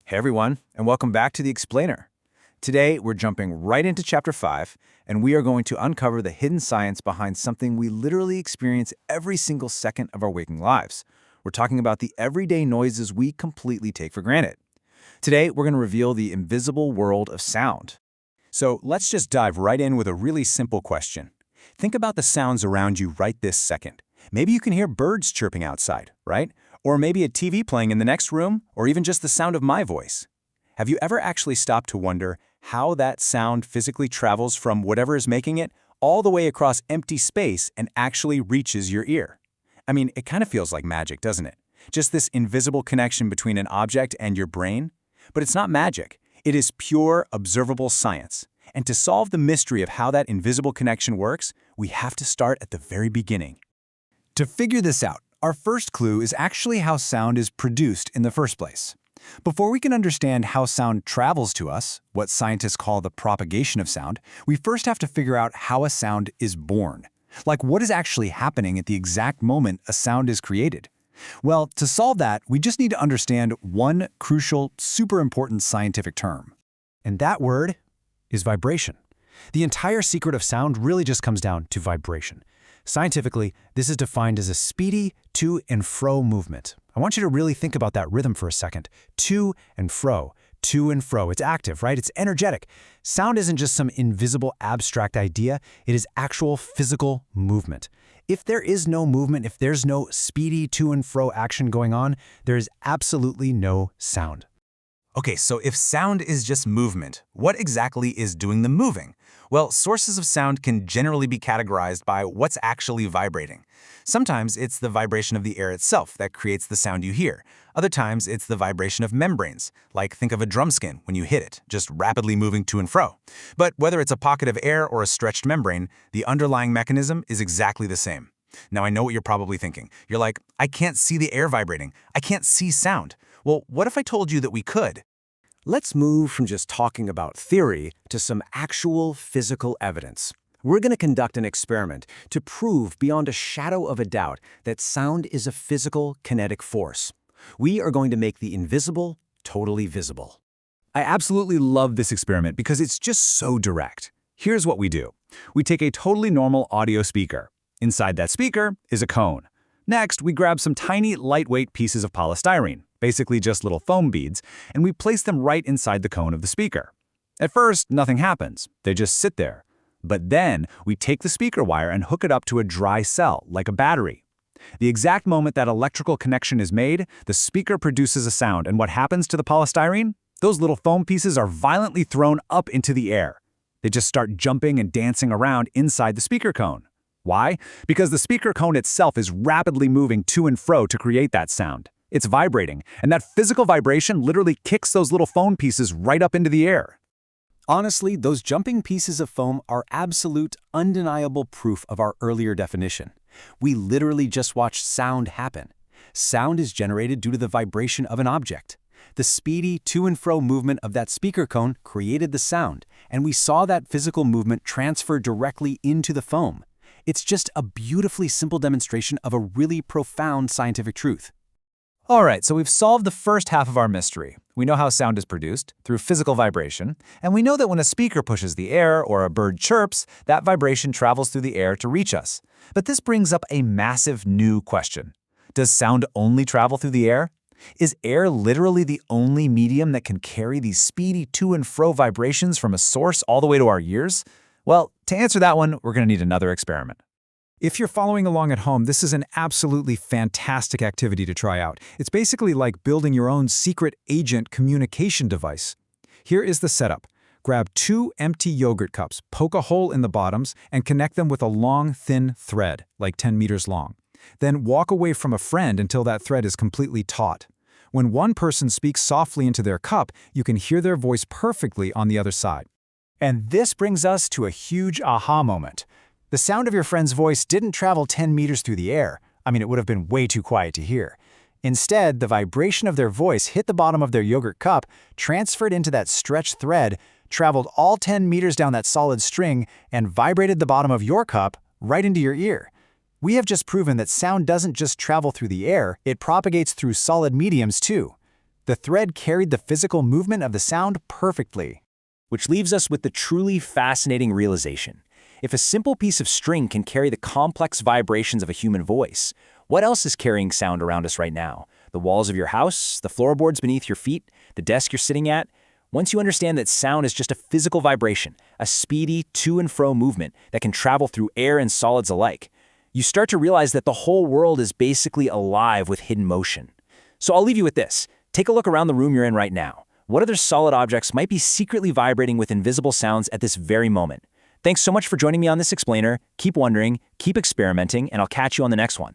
Hey everyone, and welcome back to The Explainer. Today, we're jumping right into Chapter 5, and we are going to uncover the hidden science behind something we literally experience every single second of our waking lives. We're talking about the everyday noises we completely take for granted. Today, we're going to reveal the invisible world of sound. So let's just dive right in with a really simple question. Think about the sounds around you right this second. Maybe you can hear birds chirping outside, right? Or maybe a TV playing in the next room, or even just the sound of my voice. Have you ever actually stopped to wonder how that sound physically travels from whatever is making it all the way across empty space and actually reaches your ear? I mean, it kind of feels like magic, doesn't it? Just this invisible connection between an object and your brain. But it's not magic. It is pure, observable science. And to solve the mystery of how that invisible connection works, we have to start at the very beginning. To figure this out, our first clue is actually how sound is produced in the first place. Before we can understand how sound travels to us, what scientists call the propagation of sound, we first have to figure out how a sound is born. Like, what is actually happening at the exact moment a sound is created? Well, to solve that, we just need to understand one crucial, super important scientific term. And that word is vibration. The entire secret of sound really just comes down to vibration. Scientifically, this is defined as a speedy to and fro movement. I want you to really think about that rhythm for a second. To and fro. To and fro. It's active, right? It's energetic. Sound isn't just some invisible abstract idea. It is actual physical movement. If there is no movement, if there's no speedy to and fro action going on, there is absolutely no sound. Okay, so if sound is just movement, what exactly is doing the moving? Well, sources of sound can generally be categorized by what's actually vibrating. Sometimes it's the vibration of the air itself that creates the sound you hear. Other times it's the vibration of membranes, like think of a drum skin when you hit it, just rapidly moving to and fro. But whether it's a pocket of air or a stretched membrane, the underlying mechanism is exactly the same. Now I know what you're probably thinking. You're like, I can't see the air vibrating. I can't see sound. Well, what if I told you that we could? Let's move from just talking about theory to some actual physical evidence. We're going to conduct an experiment to prove beyond a shadow of a doubt that sound is a physical kinetic force. We are going to make the invisible totally visible. I absolutely love this experiment because it's just so direct. Here's what we do. We take a totally normal audio speaker. Inside that speaker is a cone. Next, we grab some tiny, lightweight pieces of polystyrene, basically just little foam beads, and we place them right inside the cone of the speaker. At first, nothing happens. They just sit there. But then, we take the speaker wire and hook it up to a dry cell, like a battery. The exact moment that electrical connection is made, the speaker produces a sound, and what happens to the polystyrene? Those little foam pieces are violently thrown up into the air. They just start jumping and dancing around inside the speaker cone. Why? Because the speaker cone itself is rapidly moving to and fro to create that sound. It's vibrating, and that physical vibration literally kicks those little foam pieces right up into the air. Honestly, those jumping pieces of foam are absolute, undeniable proof of our earlier definition. We literally just watched sound happen. Sound is generated due to the vibration of an object. The speedy to and fro movement of that speaker cone created the sound, and we saw that physical movement transfer directly into the foam. It's just a beautifully simple demonstration of a really profound scientific truth. All right, so we've solved the first half of our mystery. We know how sound is produced, through physical vibration, and we know that when a speaker pushes the air or a bird chirps, that vibration travels through the air to reach us. But this brings up a massive new question. Does sound only travel through the air? Is air literally the only medium that can carry these speedy to and fro vibrations from a source all the way to our ears? Well, to answer that one, we're going to need another experiment. If you're following along at home, this is an absolutely fantastic activity to try out. It's basically like building your own secret agent communication device. Here is the setup. Grab 2 empty yogurt cups, poke a hole in the bottoms, and connect them with a long, thin thread, like 10 meters long. Then walk away from a friend until that thread is completely taut. When one person speaks softly into their cup, you can hear their voice perfectly on the other side. And this brings us to a huge aha moment. The sound of your friend's voice didn't travel 10 meters through the air. I mean, it would have been way too quiet to hear. Instead, the vibration of their voice hit the bottom of their yogurt cup, transferred into that stretched thread, traveled all 10 meters down that solid string, and vibrated the bottom of your cup right into your ear. We have just proven that sound doesn't just travel through the air, it propagates through solid mediums too. The thread carried the physical movement of the sound perfectly. Which leaves us with the truly fascinating realization. If a simple piece of string can carry the complex vibrations of a human voice, what else is carrying sound around us right now? The walls of your house, the floorboards beneath your feet, the desk you're sitting at? Once you understand that sound is just a physical vibration, a speedy to and fro movement that can travel through air and solids alike, you start to realize that the whole world is basically alive with hidden motion. So I'll leave you with this. Take a look around the room you're in right now. What other solid objects might be secretly vibrating with invisible sounds at this very moment? Thanks so much for joining me on this explainer. Keep wondering, keep experimenting, and I'll catch you on the next one.